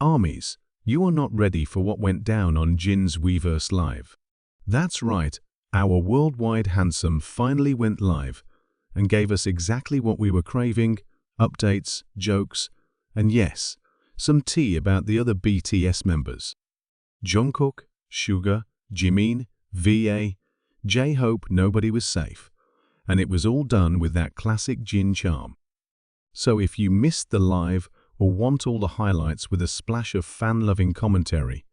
Armies, you are not ready for what went down on Jin's Weverse Live. That's right, our Worldwide Handsome finally went live and gave us exactly what we were craving: updates, jokes, and yes, some tea about the other BTS members. Jungkook, Suga, Jimin, VA, J-Hope, nobody was safe, and it was all done with that classic Jin charm. So if you missed the live or want all the highlights with a splash of fan-loving commentary,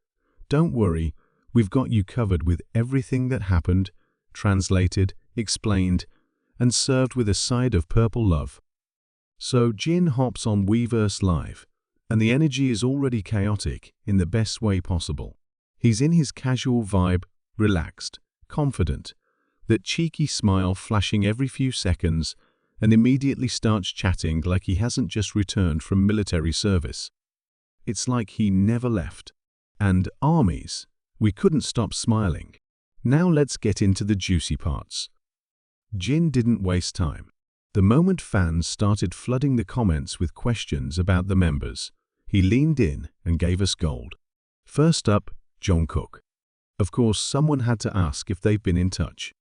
don't worry, we've got you covered with everything that happened, translated, explained, and served with a side of purple love. So Jin hops on Weverse Live, and the energy is already chaotic in the best way possible. He's in his casual vibe, relaxed, confident, that cheeky smile flashing every few seconds, and immediately starts chatting like he hasn't just returned from military service. It's like he never left. And armies, we couldn't stop smiling. Now let's get into the juicy parts. Jin didn't waste time. The moment fans started flooding the comments with questions about the members, he leaned in and gave us gold. First up, Jungkook. Of course, someone had to ask if they've been in touch.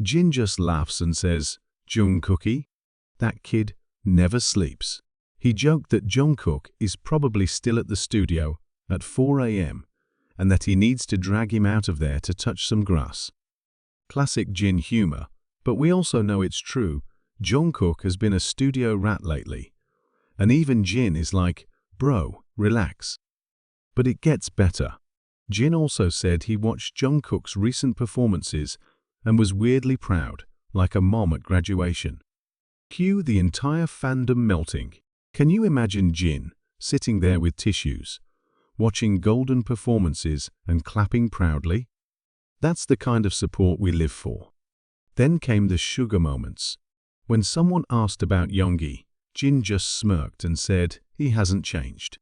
Jin just laughs and says, "Jungkookie? That kid never sleeps." He joked that Jungkook is probably still at the studio at 4 a.m. and that he needs to drag him out of there to touch some grass. Classic Jin humor, but we also know it's true. Jungkook has been a studio rat lately. And even Jin is like, "Bro, relax." But it gets better. Jin also said he watched Jungkook's recent performances and was weirdly proud, like a mom at graduation. Cue the entire fandom melting. Can you imagine Jin sitting there with tissues, watching golden performances and clapping proudly? That's the kind of support we live for. Then came the sugar moments. When someone asked about Yoongi, Jin just smirked and said he hasn't changed.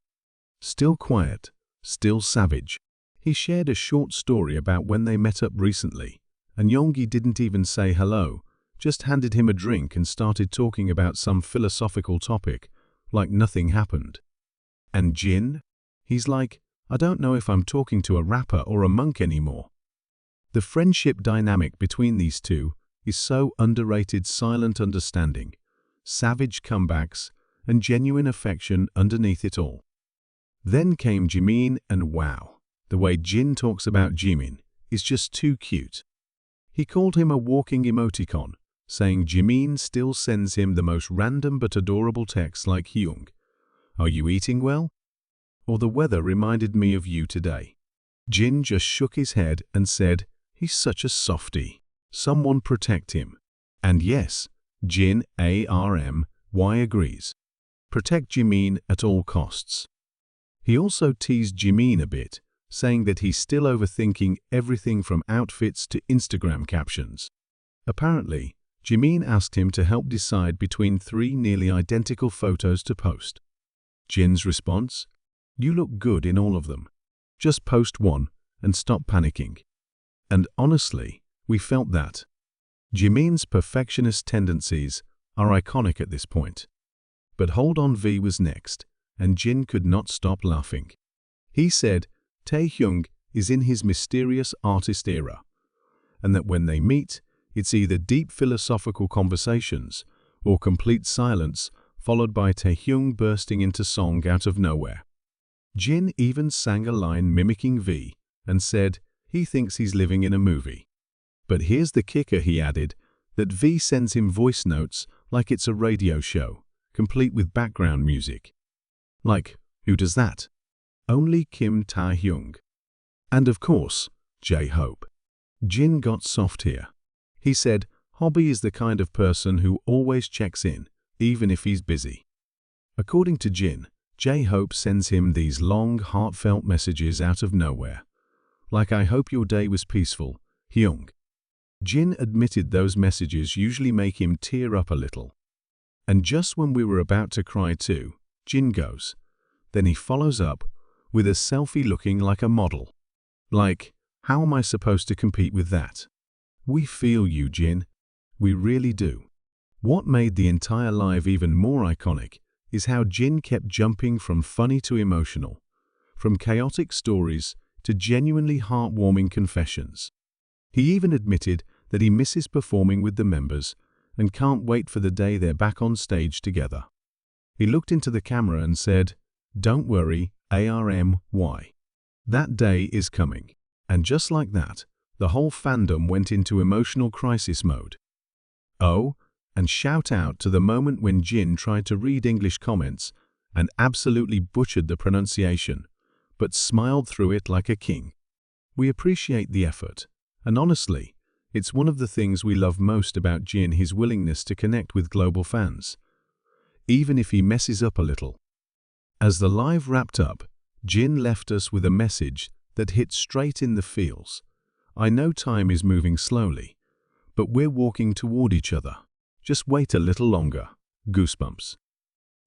Still quiet, still savage. He shared a short story about when they met up recently, and Yoongi didn't even say hello, just handed him a drink and started talking about some philosophical topic, like nothing happened. And Jin? He's like, "I don't know if I'm talking to a rapper or a monk anymore." The friendship dynamic between these two is so underrated: silent understanding, savage comebacks, and genuine affection underneath it all. Then came Jimin, and wow, the way Jin talks about Jimin is just too cute. He called him a walking emoticon, saying Jimin still sends him the most random but adorable texts like, "Hyung, are you eating well?" Or "The weather reminded me of you today." Jin just shook his head and said, "He's such a softie. Someone protect him." And yes, Jin ARMY agrees. Protect Jimin at all costs. He also teased Jimin a bit, saying that he's still overthinking everything from outfits to Instagram captions. Apparently, Jimin asked him to help decide between 3 nearly identical photos to post. Jin's response? "You look good in all of them. Just post one and stop panicking." And honestly, we felt that. Jimin's perfectionist tendencies are iconic at this point. But Hold On V was next, and Jin could not stop laughing. He said Taehyung is in his mysterious artist era, and that when they meet, it's either deep philosophical conversations or complete silence, followed by Taehyung bursting into song out of nowhere. Jin even sang a line mimicking V and said he thinks he's living in a movie. But here's the kicker, he added, that V sends him voice notes like it's a radio show, complete with background music. Like, who does that? Only Kim Taehyung. And of course, J-Hope. Jin got soft here. He said Hobby is the kind of person who always checks in, even if he's busy. According to Jin, J-Hope sends him these long, heartfelt messages out of nowhere. Like, "I hope your day was peaceful, Hyung." Jin admitted those messages usually make him tear up a little. And just when we were about to cry too, Jin goes. Then he follows up with a selfie looking like a model. Like, how am I supposed to compete with that? We feel you, Jin. We really do. What made the entire live even more iconic is how Jin kept jumping from funny to emotional, from chaotic stories to genuinely heartwarming confessions. He even admitted that he misses performing with the members and can't wait for the day they're back on stage together. He looked into the camera and said, "Don't worry, ARMY. That day is coming." And just like that, the whole fandom went into emotional crisis mode. Oh, and shout out to the moment when Jin tried to read English comments and absolutely butchered the pronunciation, but smiled through it like a king. We appreciate the effort, and honestly, it's one of the things we love most about Jin, his willingness to connect with global fans, even if he messes up a little. As the live wrapped up, Jin left us with a message that hit straight in the feels. "I know time is moving slowly, but we're walking toward each other. Just wait a little longer." Goosebumps.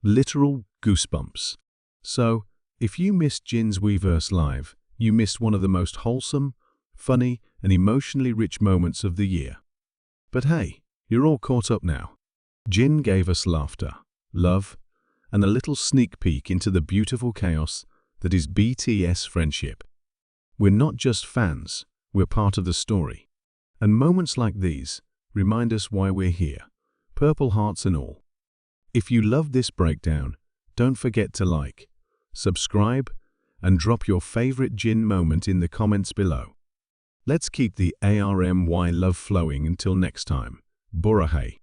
Literal goosebumps. So, if you missed Jin's Weverse live, you missed one of the most wholesome, funny, and emotionally rich moments of the year. But hey, you're all caught up now. Jin gave us laughter, love, and a little sneak peek into the beautiful chaos that is BTS friendship. We're not just fans, we're part of the story. And moments like these remind us why we're here, purple hearts and all. If you loved this breakdown, don't forget to like, subscribe, and drop your favorite Jin moment in the comments below. Let's keep the ARMY love flowing until next time. Borahae.